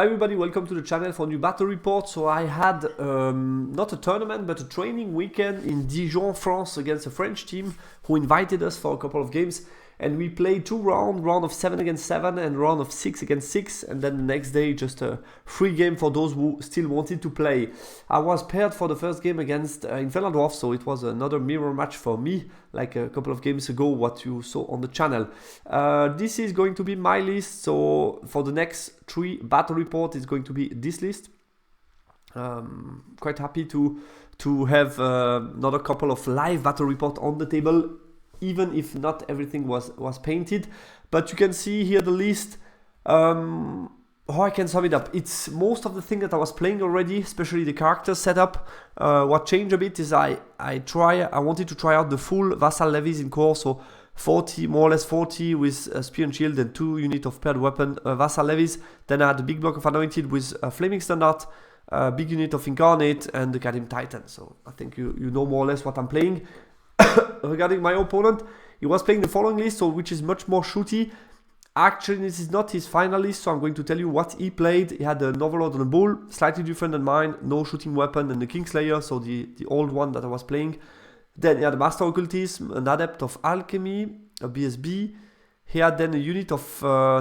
Hi everybody, welcome to the channel for a new battle report. So I had not a tournament but a training weekend in Dijon, France against a French team who invited us for a couple of games, and we played two rounds, round of 7 against 7 and round of 6 against 6, and then the next day just a free game for those who still wanted to play. I was paired for the first game against Infernal Dwarves, so it was another mirror match for me, like a couple of games ago what you saw on the channel. This is going to be my list, so for the next 3 battle report is going to be this list. Quite happy to have another couple of live battle report on the table, even if not everything was painted. But you can see here the list. How I can sum it up, it's most of the thing that I was playing already, especially the character setup. What changed a bit is I wanted to try out the full vassal levies in core, so 40, more or less 40 with spear and shield and 2 units of paired weapon vassal levies. Then I had a big block of anointed with a flaming standard, a big unit of incarnate and the Academy Titan. So I think you know more or less what I'm playing. Regarding my opponent, he was playing the following list, so which is much more shooty. Actually, this is not his final list, so I'm going to tell you what he played. He had an Overlord and a Bull, slightly different than mine, no shooting weapon, and the Kingslayer, so the old one that I was playing. Then he had a Master Occultism, an Adept of Alchemy, a BSB. He had then a unit of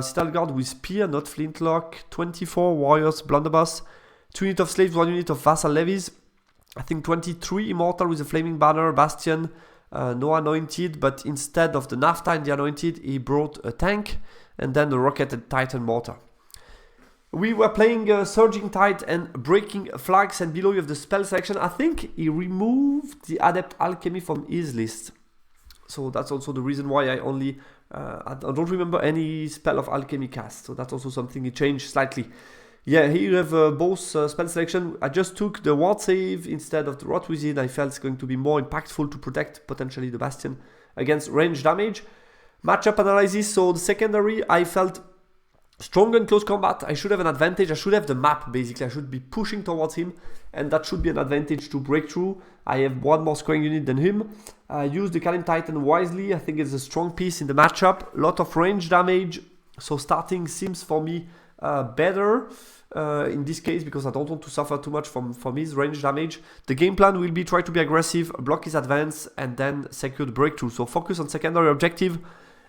Citadel Guard with Spear, not Flintlock, 24 Warriors, Blunderbuss, 2 units of Slaves, 1 unit of Vassal Levies. I think 23 Immortal with a Flaming Banner, Bastion, no Anointed, but instead of the Nafta and the Anointed, he brought a tank and then the Rocketed Titan Mortar. We were playing Surging Tide and Breaking Flags, and below you have the spell selection. I think he removed the Adept Alchemy from his list. So that's also the reason why I only, I don't remember any spell of Alchemy cast. So that's also something he changed slightly. Yeah, here you have both spell selection. I just took the Ward Save instead of the Rot Wizard. I felt it's going to be more impactful to protect potentially the Bastion against range damage. Matchup analysis, so the secondary, I felt stronger in close combat. I should have an advantage. I should have the map, basically. I should be pushing towards him, and that should be an advantage to break through. I have one more scoring unit than him. I used the Academy Titan wisely. I think it's a strong piece in the matchup. A lot of range damage, so starting seems for me better in this case, because I don't want to suffer too much from his range damage. The game plan will be try to be aggressive, block his advance, and then secure the breakthrough. So focus on secondary objective,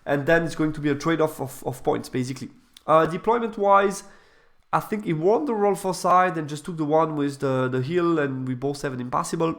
and then it's going to be a trade-off of points, basically. Deployment-wise, I think he won the roll for side and just took the one with the heal, and we both have an impassable.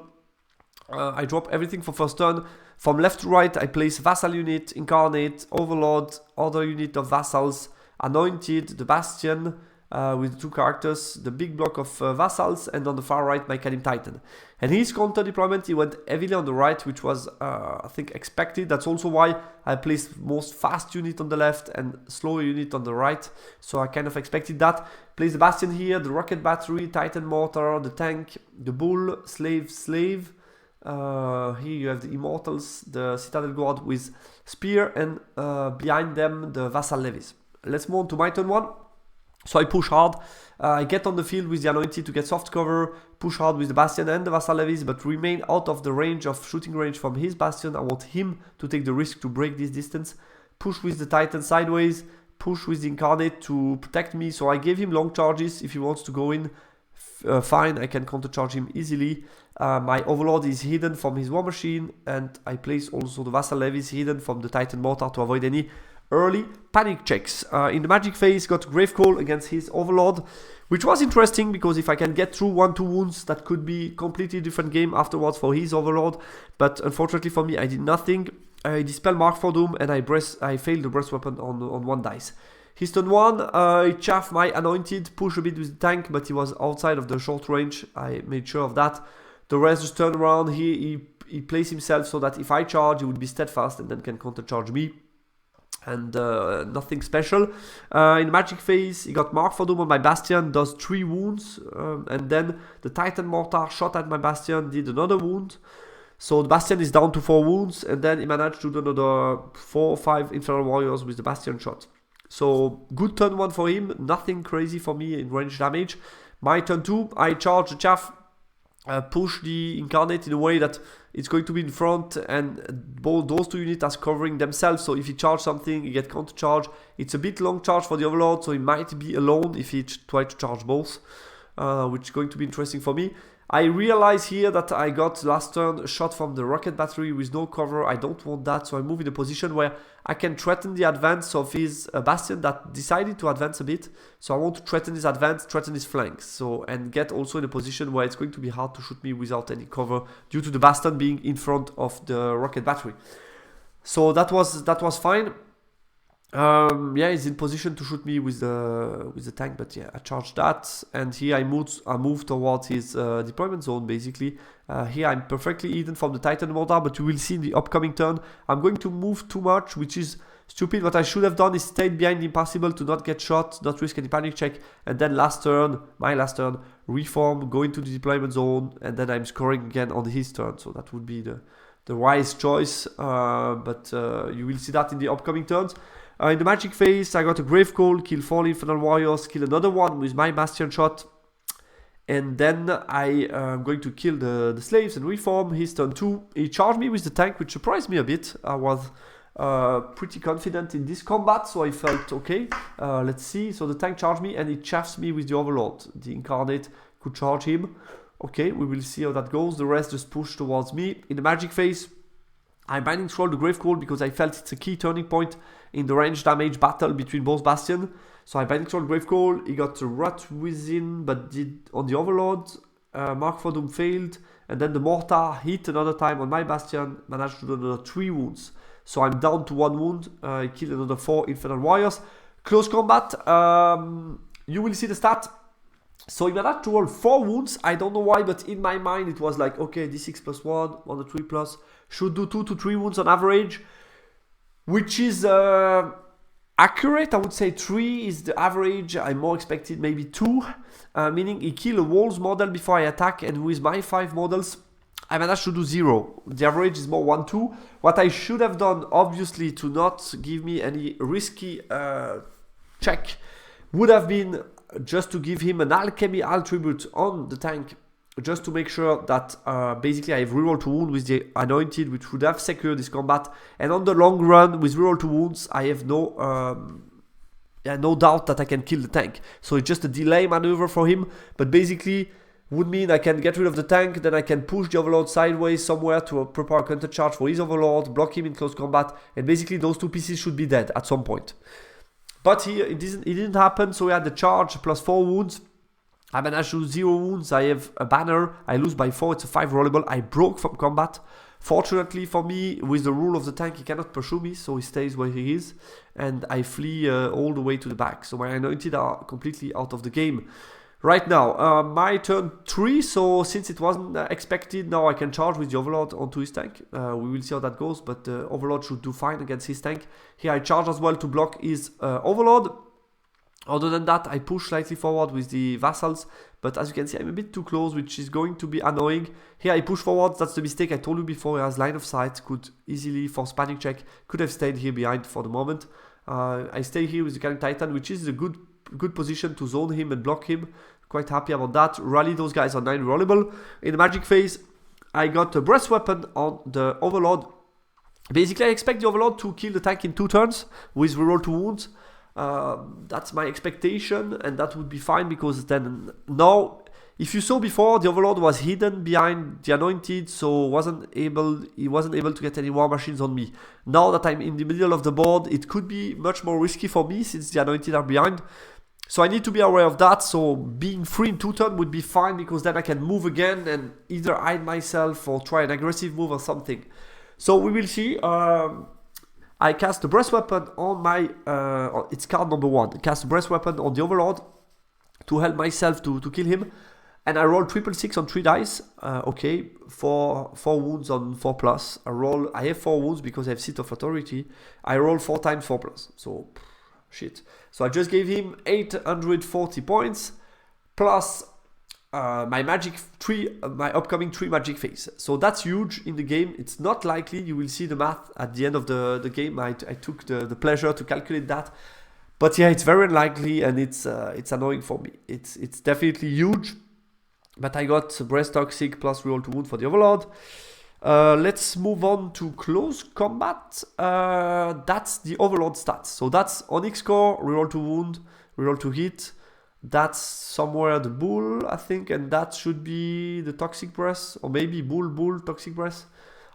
I drop everything for first turn. From left to right, I place Vassal unit, Incarnate, Overlord, other unit of Vassals, Anointed, the Bastion, with 2 characters, the big block of Vassals, and on the far right, my Academy Titan. And his counter deployment, he went heavily on the right, which was, I think, expected. That's also why I placed most fast unit on the left and slower unit on the right. So I kind of expected that. Place the Bastion here, the Rocket Battery, Titan Mortar, the Tank, the Bull, Slave. Here you have the Immortals, the Citadel Guard with Spear, and behind them, the Vassal Levies. Let's move on to my turn 1. So I push hard. I get on the field with the Anointed to get soft cover, push hard with the Bastion and the Vassal Levies, but remain out of the range of shooting range from his Bastion. I want him to take the risk to break this distance. Push with the Titan sideways, push with the Incarnate to protect me. So I gave him long charges. If he wants to go in, fine, I can counter charge him easily. My Overlord is hidden from his War Machine, and I place also the Vassal Levies hidden from the Titan Mortar to avoid any early panic checks. In the magic phase, got Gravecall against his Overlord, which was interesting because if I can get through 1-2 wounds, that could be completely different game afterwards for his Overlord. But unfortunately for me, I did nothing. I dispel Mark for Doom, and I failed the breast weapon on 1 dice. His turn 1, I chaff my Anointed, push a bit with the tank, but he was outside of the short range. I made sure of that. The rest just turn around. He placed himself so that if I charge, he would be steadfast and then can counter charge me. And nothing special. In the magic phase, he got Mark for Doom on my Bastion, does 3 wounds, and then the Titan Mortar shot at my Bastion, did another wound. So the Bastion is down to 4 wounds, and then he managed to do another 4 or 5 Infernal Warriors with the Bastion shot. So good turn 1 for him, nothing crazy for me in range damage. My turn 2, I charge the chaff. push the Incarnate in a way that it's going to be in front, and both those two units are covering themselves. So if he charge something, he get counter charge. It's a bit long charge for the Overlord, so he might be alone if he try to charge both, which is going to be interesting for me. I realize here that I got last turn a shot from the rocket battery with no cover. I don't want that, so I move in a position where I can threaten the advance of his Bastion that decided to advance a bit. So I want to threaten his advance, threaten his flanks, so and get also in a position where it's going to be hard to shoot me without any cover due to the Bastion being in front of the rocket battery. So that was fine. Yeah, he's in position to shoot me with the tank, but yeah, I charged that, and here I move towards his deployment zone basically. Here I'm perfectly hidden from the Titan mortar, but you will see in the upcoming turn I'm going to move too much, which is stupid. What I should have done is stayed behind the Impassable to not get shot, not risk any panic check, and then my last turn, reform, go into the deployment zone, and then I'm scoring again on his turn. So that would be the wise choice, but you will see that in the upcoming turns. In the magic phase, I got a Grave Call, kill 4 Infernal Warriors, kill another one with my Bastion shot, and then I am going to kill the slaves and reform. His turn 2. He charged me with the tank, which surprised me a bit. I was pretty confident in this combat, so I felt okay. Let's see. So the tank charged me, and he chaffs me with the Overlord. The Incarnate could charge him. Okay, we will see how that goes. The rest just push towards me. In the magic phase, I binding scroll the Grave Call because I felt it's a key turning point in the range damage battle between both Bastion. So I binding scroll Grave Call. He got the Rot Within, but did on the Overlord. Mark for Doom failed, and then the Mortar hit another time on my Bastion. Managed to do another 3 wounds. So I'm down to 1 wound. I killed another 4 Infernal Warriors. Close combat. You will see the stat. So he managed to roll 4 wounds. I don't know why, but in my mind it was like, okay, d6 plus 1, on the 3 plus. Should do 2 to 3 wounds on average, which is accurate. I would say 3 is the average. I more expected maybe 2, meaning he killed a walls model before I attack, and with my 5 models, I managed to do 0. The average is more 1, 2. What I should have done, obviously, to not give me any risky check, would have been just to give him an alchemy attribute on the tank, just to make sure that basically I have reroll to wound with the anointed, which would have secured this combat. And on the long run, with reroll to wounds, I have no doubt that I can kill the tank. So it's just a delay maneuver for him, but basically would mean I can get rid of the tank, then I can push the Overlord sideways somewhere to prepare a counter charge for his Overlord, block him in close combat, and basically those 2 pieces should be dead at some point. But here it didn't happen, so we had the charge plus 4 wounds. I managed to do 0 wounds. I have a banner. I lose by 4. It's a 5 rollable. I broke from combat. Fortunately for me, with the rule of the tank, he cannot pursue me, so he stays where he is. And I flee all the way to the back. So my anointed are completely out of the game. Right now, my turn 3. So since it wasn't expected, now I can charge with the Overlord onto his tank. We will see how that goes, but the Overlord should do fine against his tank. Here I charge as well to block his Overlord. Other than that, I push slightly forward with the vassals, but as you can see, I'm a bit too close, which is going to be annoying. Here I push forward. That's the mistake I told you before. He has line of sight, could easily force panic check, could have stayed here behind for the moment. I stay here with the Cannon Titan, which is a good position to zone him and block him. Quite happy about that. Rally those guys on 9 rollable. In the magic phase, I got a breast weapon on the Overlord. Basically, I expect the Overlord to kill the tank in 2 turns with reroll to wounds. That's my expectation, and that would be fine, because then now, if you saw before, the Overlord was hidden behind the anointed, so he wasn't able to get any war machines on me. Now that I'm in the middle of the board, it could be much more risky for me since the anointed are behind. So I need to be aware of that. So being free in 2 turns would be fine, because then I can move again and either hide myself or try an aggressive move or something. So we will see. I cast the breast weapon on my, it's card number 1. Cast the breast weapon on the Overlord to help myself to kill him. And I roll 666 on 3 dice. Okay, 4 wounds on 4 plus. I have 4 wounds because I have Seat of Authority. I roll 4 times 4 plus. So, shit. So I just gave him 840 points plus my upcoming 3 magic phase. So that's huge in the game. It's not likely. You will see the math at the end of the game. I took the pleasure to calculate that. But yeah, it's very unlikely, and it's annoying for me. It's definitely huge. But I got Breast Toxic plus reroll to wound for the Overlord. Let's move on to close combat. That's the Overlord stats. So that's Onyx Core, reroll to wound, reroll to hit. That's somewhere the Bull, I think, and that should be the Toxic Breath, or maybe Bull, Toxic Breath.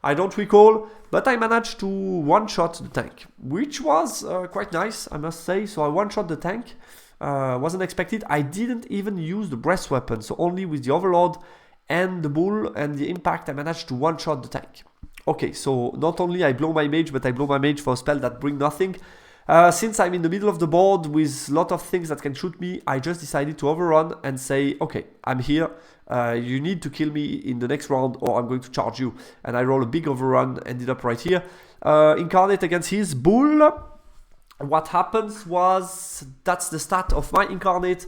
I don't recall, but I managed to one-shot the tank, which was quite nice, I must say. So I one-shot the tank, wasn't expected. I didn't even use the breast weapon, so only with the Overlord and the Bull and the impact I managed to one-shot the tank. Okay, so not only I blow my mage, but I blow my mage for a spell that bring nothing. Since I'm in the middle of the board with a lot of things that can shoot me, I just decided to overrun and say, okay, I'm here. You need to kill me in the next round or I'm going to charge you. And I roll a big overrun, ended up right here. Incarnate against his Bull. What happens was, that's the stat of my Incarnate.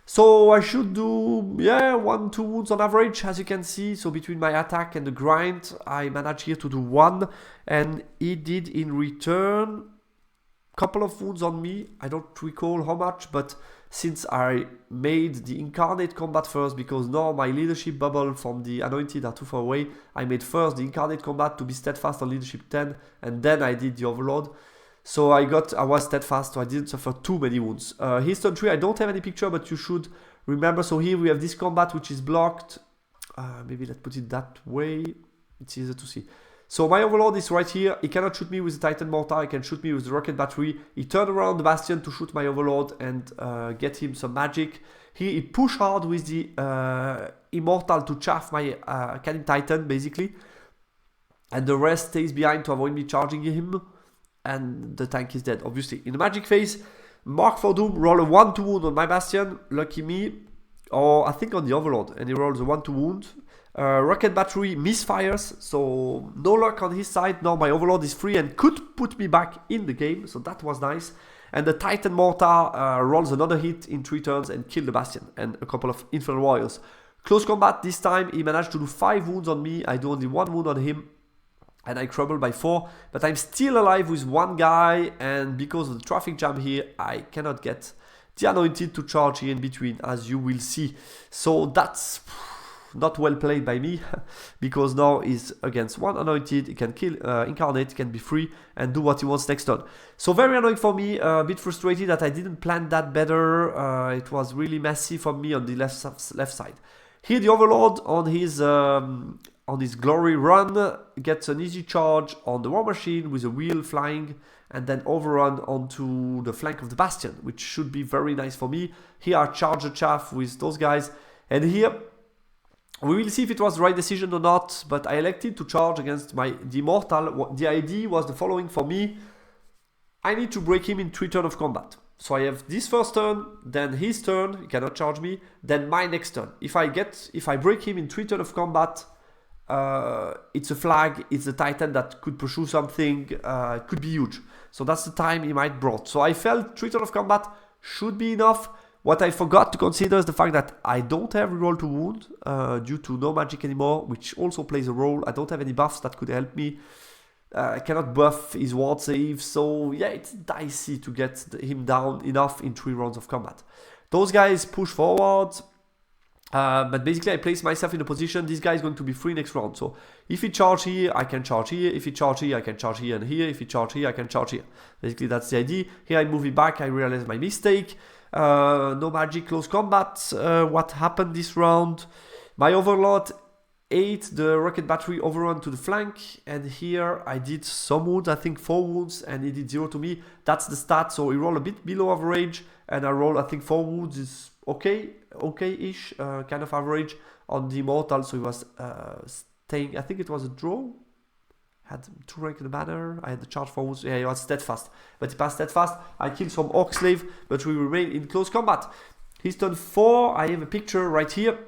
So I should do, 1-2 wounds on average, as you can see. So between my attack and the grind, I managed here to do 1. And he did in return couple of wounds on me. I don't recall how much, but since I made the Incarnate combat first, because now my leadership bubble from the Anointed are too far away, I made first the Incarnate combat to be steadfast on leadership 10, and then I did the Overlord. So I was steadfast, so I didn't suffer too many wounds. His turn 3, I don't have any picture, but you should remember. So here we have this combat which is blocked. Maybe let's put it that way. It's easier to see. So my Overlord is right here. He cannot shoot me with the Titan Mortar. He can shoot me with the Rocket Battery. He turned around the Bastion to shoot my Overlord and get him some magic. Here he pushed hard with the Immortal to chaff my Cannon Titan, basically. And the rest stays behind to avoid me charging him. And the tank is dead, obviously. In the magic phase, Mark for Doom, roll a 1-2 wound on my Bastion. Lucky me. Or I think on the Overlord. And he rolls a 1-2 wound. Rocket Battery misfires, so no luck on his side. Now my Overlord is free and could put me back in the game, so that was nice. And the Titan Mortar rolls another hit in 3 turns and kill the Bastion and a couple of Infernal Warriors. Close combat this time, he managed to do 5 wounds on me. I do only 1 wound on him and I crumble by 4, but I'm still alive with 1 guy, and because of the traffic jam here, I cannot get the Anointed to charge here in between, as you will see. So that's not well played by me, because now he's against 1 Anointed, he can kill Incarnate, he can be free and do what he wants next turn. So very annoying for me, a bit frustrated that I didn't plan that better. It was really messy for me on the left side. Here the Overlord on his glory run gets an easy charge on the War Machine with a wheel flying and then overrun onto the flank of the Bastion, which should be very nice for me. Here I charge the chaff with those guys, and here we will see if it was the right decision or not, but I elected to charge against the Immortal. The idea was the following for me. I need to break him in 3 turns of combat. So I have this first turn, then his turn, he cannot charge me, then my next turn. If I break him in 3 turns of combat, it's a flag, it's a Titan that could pursue something, it could be huge. So that's the time he might brought. So I felt 3 turns of combat should be enough. What I forgot to consider is the fact that I don't have reroll to wound due to no magic anymore, which also plays a role. I don't have any buffs that could help me. I cannot buff his ward save, so yeah, it's dicey to get him down enough in 3 rounds of combat. Those guys push forward, but basically I place myself in a position, this guy is going to be free next round. So if he charge here, I can charge here. If he charge here, I can charge here and here. If he charge here, I can charge here. Basically that's the idea. Here I move it back, I realize my mistake. No magic, close combat. What happened this round? My Overlord ate the Rocket Battery overrun to the flank, and here I did some wounds, I think 4 wounds, and he did 0 to me. That's the stat, so he rolled a bit below average, and I roll I think 4 wounds is okay-ish, kind of average on the Immortal, so he was staying, I think it was a draw. Had 2 rank in the banner, I had the charge for wounds, yeah, he was steadfast, but he passed steadfast. I killed some Orc Slave, but we remain in close combat. He's turn 4, I have a picture right here.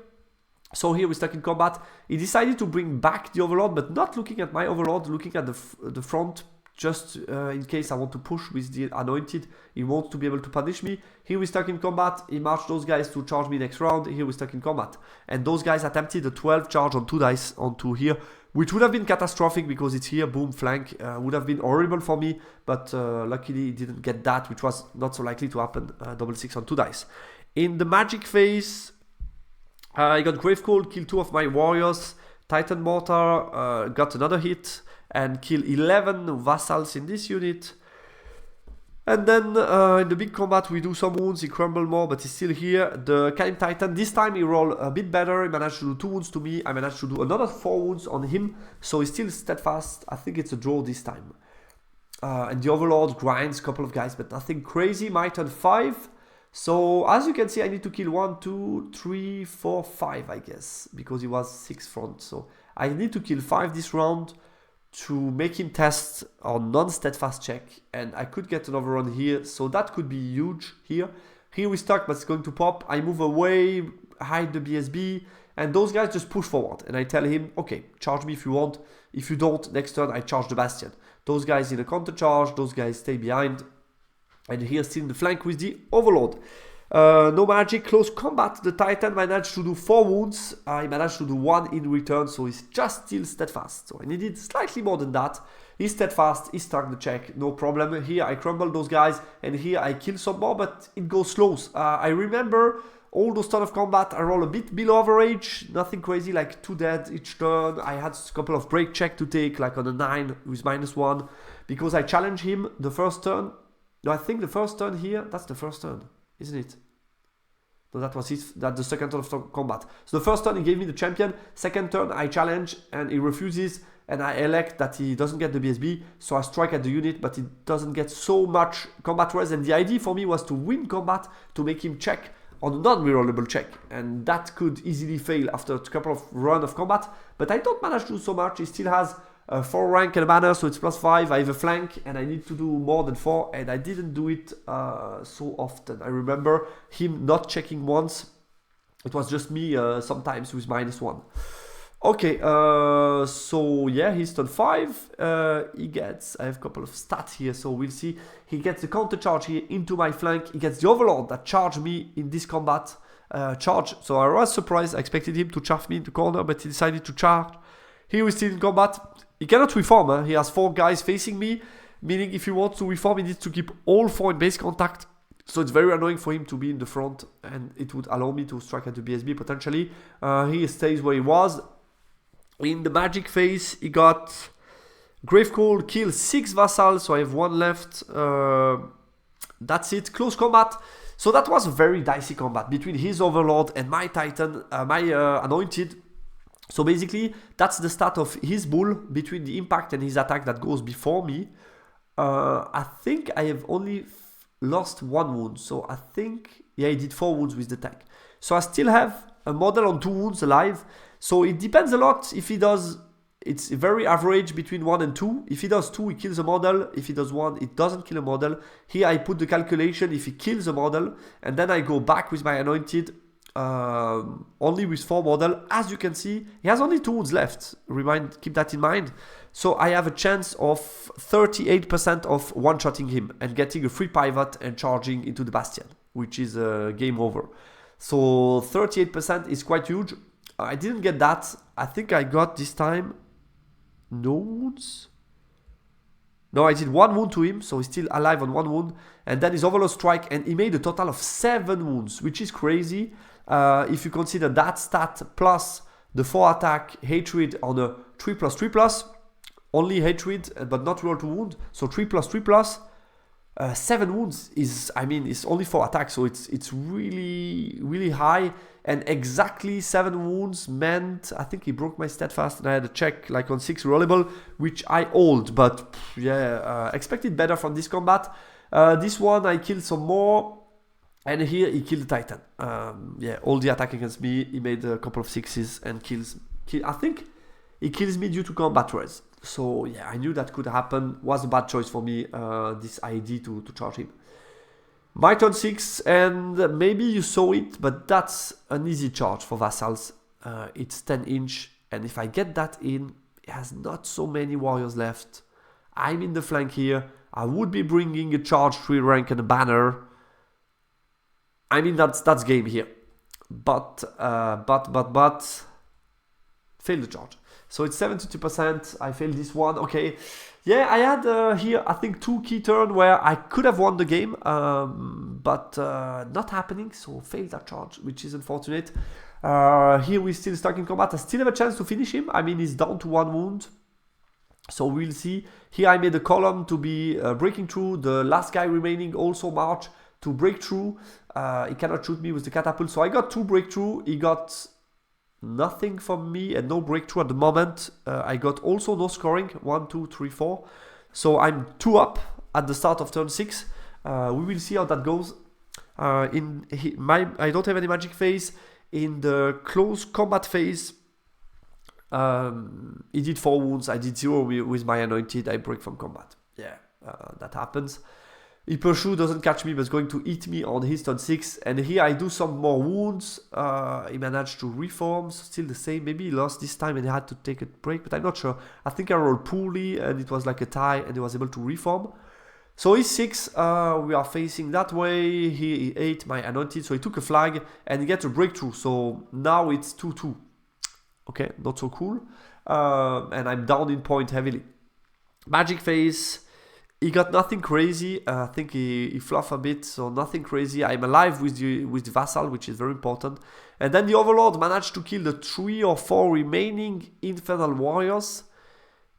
So here we're stuck in combat. He decided to bring back the Overlord, but not looking at my Overlord, looking at the front, just in case I want to push with the Anointed. He wants to be able to punish me. Here we're stuck in combat. He marched those guys to charge me next round. Here we're stuck in combat. And those guys attempted a 12 charge on 2 dice onto here, which would have been catastrophic because it's here, boom, flank. Would have been horrible for me, but luckily he didn't get that, which was not so likely to happen. Double 6 on 2 dice. In the magic phase, I got Gravecold, kill 2 of my warriors. Titan Mortar, got another hit and kill 11 vassals in this unit. And then in the big combat we do some wounds, he crumbled more but he's still here. The Kalim Titan, this time he rolled a bit better, he managed to do 2 wounds to me, I managed to do another 4 wounds on him, so he's still steadfast. I think it's a draw this time. And the Overlord grinds a couple of guys but nothing crazy. My turn 5. So as you can see I need to kill 1, 2, 3, 4, 5 I guess, because he was 6 front. So I need to kill 5 this round to make him test on non-steadfast check, and I could get an overrun here, so that could be huge here. Here we stuck, but it's going to pop. I move away, hide the BSB, and those guys just push forward. And I tell him, okay, charge me if you want. If you don't, next turn I charge the Bastion. Those guys in a counter charge, those guys stay behind. And here still in the flank with the Overlord. No magic, close combat. The Titan managed to do 4 wounds. I managed to do 1 in return, so he's just still steadfast. So I needed slightly more than that. He's steadfast, he stuck the check, no problem. Here I crumble those guys, and here I kill some more, but it goes slow. I remember all those turns of combat, I roll a bit below average, nothing crazy, like 2 dead each turn. I had a couple of break check to take, like on a 9 with -1, because I challenged him the first turn. No, I think the first turn here, that's the first turn, isn't it? No, that was it. That's the second turn of combat. So the first turn he gave me the champion. Second turn I challenge and he refuses, and I elect that he doesn't get the BSB. So I strike at the unit, but he doesn't get so much combat res. And the idea for me was to win combat to make him check on a non-rerollable check, and that could easily fail after a couple of runs of combat. But I don't manage to do so much. He still has 4 rank and a banner, so it's +5. I have a flank and I need to do more than 4, and I didn't do it so often. I remember him not checking once. It was just me sometimes with -1. Okay, so yeah, he's turn 5. He gets, I have a couple of stats here, so we'll see. He gets the counter charge here into my flank. He gets the Overlord that charged me in this combat charge. So I was surprised. I expected him to charge me in the corner, but he decided to charge. Here we're still in combat. He cannot reform, he has 4 guys facing me, meaning if he wants to reform, he needs to keep all 4 in base contact. So it's very annoying for him to be in the front, and it would allow me to strike at the BSB potentially. He stays where he was. In the magic phase, he got Gravecold, kill 6 vassals, so I have 1 left. That's it, close combat. So that was a very dicey combat between his Overlord and my Titan, my Anointed. So basically, that's the start of his bull between the impact and his attack that goes before me. I think I have only lost 1 wound. So I think, yeah, he did 4 wounds with the tank. So I still have a model on 2 wounds alive. So it depends a lot if he does, it's very average between 1 and 2. If he does 2, he kills a model. If he does 1, it doesn't kill a model. Here I put the calculation if he kills a model. And then I go back with my Anointed. Only with 4 model. As you can see, he has only 2 wounds left. Keep that in mind. So I have a chance of 38% of one-shotting him and getting a free pivot and charging into the Bastion, which is a game over. So 38% is quite huge. I didn't get that. I think I got this time no wounds. No, I did 1 wound to him, so he's still alive on 1 wound. And then his Overlord strike, and he made a total of 7 wounds, which is crazy. If you consider that stat plus the 4 attack, hatred on a 3+3+, only hatred but not roll to wound, so 3+3+, 7 wounds is, I mean, it's only 4 attacks, so it's really, really high. And exactly 7 wounds meant, I think he broke my steadfast, and I had a check like on 6 rollable, which I hold, but yeah, expected better from this combat. This one I killed some more. And here he killed the Titan. Yeah, all the attack against me. He made a couple of 6s and kills. I think he kills me due to combat res. So yeah, I knew that could happen. Was a bad choice for me, this idea to charge him. My turn 6, and maybe you saw it, but that's an easy charge for vassals. It's 10 inch, and if I get that in, he has not so many warriors left. I'm in the flank here. I would be bringing a charge 3 rank and a banner. I mean, that's game here. But failed the charge. So it's 72%. I failed this one. Okay. Yeah, I had here, I think, 2 key turns where I could have won the game, but not happening. So failed that charge, which is unfortunate. Here we're still stuck in combat. I still have a chance to finish him. I mean, he's down to 1 wound. So we'll see. Here I made a column to be breaking through. The last guy remaining also march to break through. He cannot shoot me with the catapult. So I got 2 breakthrough. He got nothing from me and no breakthrough at the moment. I got also no scoring. 1, 2, 3, 4. So I'm 2 up at the start of turn 6. We will see how that goes. I don't have any magic phase. In the close combat phase, he did 4 wounds. I did 0 with my anointed. I break from combat. Yeah, that happens. He pursue, doesn't catch me, but is going to eat me on his turn 6. And here I do some more wounds. He managed to reform, so still the same. Maybe he lost this time and he had to take a break, but I'm not sure. I think I rolled poorly and it was like a tie and he was able to reform. So he's 6, we are facing that way. He ate my anointed, so he took a flag and he gets a breakthrough. So now it's 2-2. Okay, not so cool. And I'm down in point heavily. Magic phase, he got nothing crazy. I think he fluffed a bit, so nothing crazy. I'm alive with the vassal, which is very important. And then the overlord managed to kill the 3 or 4 remaining infernal warriors.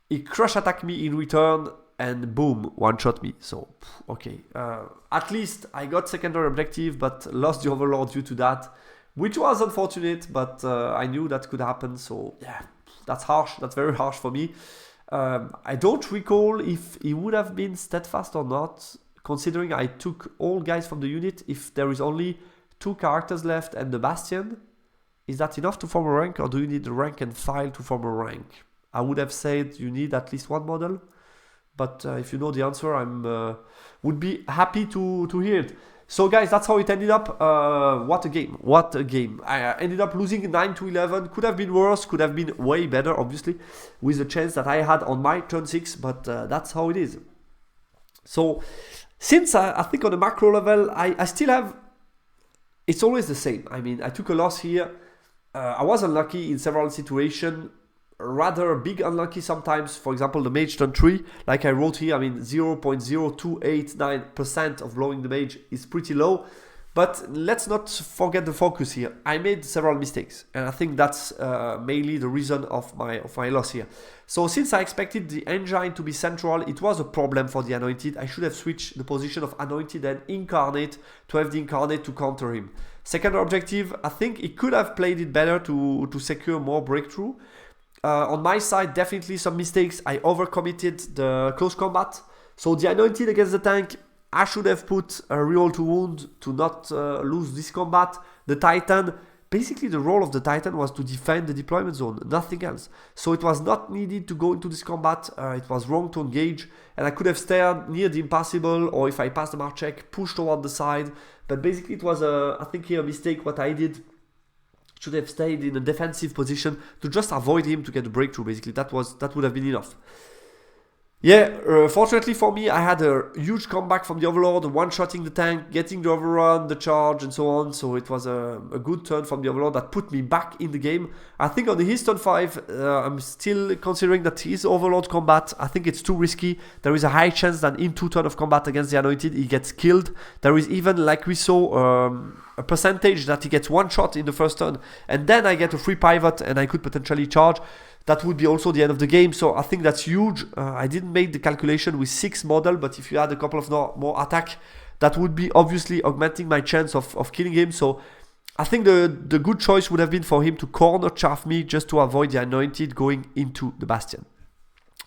He crush attacked me in return. And boom, one-shot me. So, okay. At least I got secondary objective, but lost the overlord due to that, which was unfortunate, but I knew that could happen. So, yeah, that's harsh. That's very harsh for me. I don't recall if he would have been steadfast or not, considering I took all guys from the unit. If there is only 2 characters left and the Bastion, is that enough to form a rank, or do you need a rank and file to form a rank? I would have said you need at least 1 model. But if you know the answer, I would be happy to hear it. So guys, that's how it ended up. What a game. What a game. I ended up losing 9-11. Could have been worse. Could have been way better, obviously, with the chance that I had on my turn 6. But that's how it is. So since I think on the macro level, I still have... It's always the same. I mean, I took a loss here. I was unlucky in several situations. Rather big unlucky sometimes. For example, the mage turn 3, like I wrote here, I mean 0.0289% of blowing the mage is pretty low. But let's not forget the focus here. I made several mistakes, and I think that's mainly the reason of my loss here. So since I expected the engine to be central, it was a problem for the anointed. I should have switched the position of anointed and incarnate to have the incarnate to counter him. Second objective, I think he could have played it better to secure more breakthrough. On my side, definitely some mistakes. I overcommitted the close combat. So the anointed against the tank, I should have put a reroll to wound to not lose this combat. The Titan, basically the role of the Titan was to defend the deployment zone, nothing else. So it was not needed to go into this combat. It was wrong to engage. And I could have stayed near the impassable, or if I passed the mark check, pushed toward the side. But basically it was, I think here a mistake what I did. Should have stayed in a defensive position to just avoid him to get a breakthrough. Basically, that would have been enough. Yeah, fortunately for me, I had a huge comeback from the Overlord, one-shotting the tank, getting the overrun, the charge, and so on. So it was a good turn from the Overlord that put me back in the game. I think on his turn 5, I'm still considering that his Overlord combat, I think it's too risky. There is a high chance that in 2 turns of combat against the Anointed, he gets killed. There is even, like we saw, a percentage that he gets 1 shot in the first turn. And then I get a free pivot and I could potentially charge. That would be also the end of the game, so I think that's huge. I didn't make the calculation with 6 model, but if you add a couple of more attack, that would be obviously augmenting my chance of killing him. So I think the good choice would have been for him to corner chaff me just to avoid the Anointed going into the Bastion.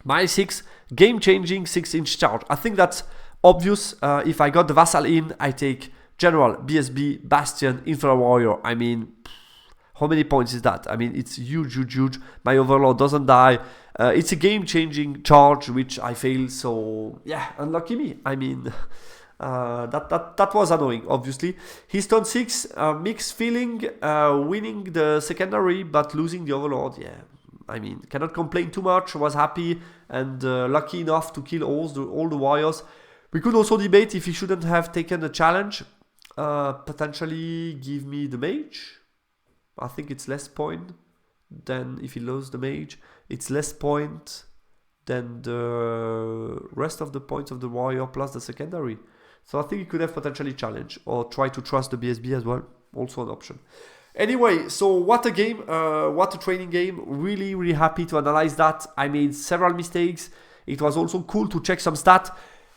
My 6, game-changing 6-inch charge. I think that's obvious. If I got the Vassal in, I take General, BSB, Bastion, Infernal Warrior. I mean... How many points is that? I mean, it's huge, huge, huge. My Overlord doesn't die. It's a game-changing charge, which I failed. So, yeah, unlucky me. I mean, that was annoying, obviously. His turn 6, mixed feeling, winning the secondary, but losing the Overlord. Yeah, I mean, cannot complain too much. Was happy and lucky enough to kill all the warriors. We could also debate if he shouldn't have taken the challenge. Potentially give me the mage. I think it's less point than if he loses the mage. It's less point than the rest of the points of the warrior plus the secondary. So I think he could have potentially challenged or try to trust the BSB as well. Also an option. Anyway, so what a game, what a training game. Really, really happy to analyze that. I made several mistakes. It was also cool to check some stats.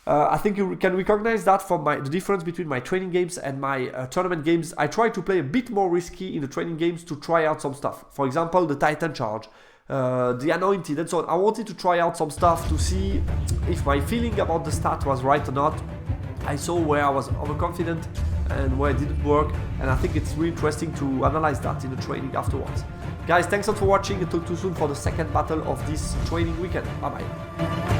I think you can recognize that from the difference between my training games and my tournament games. I try to play a bit more risky in the training games to try out some stuff. For example, the Titan Charge, the Anointed, and so on. I wanted to try out some stuff to see if my feeling about the stat was right or not. I saw where I was overconfident and where it didn't work, and I think it's really interesting to analyze that in the training afterwards. Guys, thanks a lot for watching, and talk to you soon for the second battle of this training weekend. Bye bye.